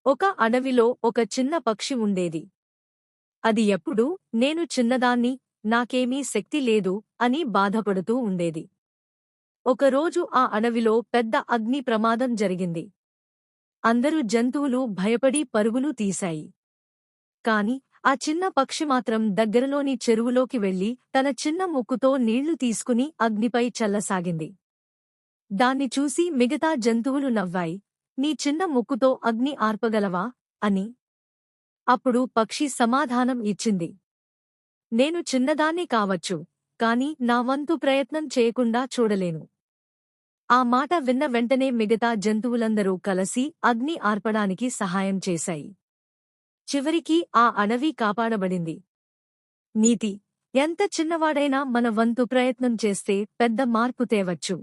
ఒక అడవిలో ఒక చిన్న పక్షి ఉండేది. అది ఎప్పుడూ నేను చిన్నదాన్ని, నాకేమీ శక్తి లేదు అని బాధపడుతూ ఉండేది. ఒకరోజు ఆ అడవిలో పెద్ద అగ్ని ప్రమాదం జరిగింది. అందరు జంతువులు భయపడి పరుగులు తీశాయి. కాని ఆ చిన్న పక్షి మాత్రం దగ్గరలోని చెరువులోకి వెళ్లి తన చిన్న ముక్కుతో నీళ్లు తీసుకుని అగ్నిపై చల్లసాగింది. దాన్ని చూసి మిగతా జంతువులు నవ్వాయి. నీ చిన్న ముక్కుతో అగ్ని ఆర్పగలవా అని. అప్పుడు పక్షి సమాధానం ఇచ్చింది. నేను చిన్నదాన్ని కావచ్చు, కాని నా వంతు ప్రయత్నం చేయకుండా చూడలేను. ఆ మాట విన్న వెంటనే మిగతా జంతువులందరూ కలసి అగ్ని ఆర్పడానికి సహాయం చేశాయి. చివరికి ఆ అడవి కాపాడబడింది. నీతి: ఎంత చిన్నవాడైనా మన వంతు ప్రయత్నం చేస్తే పెద్ద మార్పు తేవచ్చు.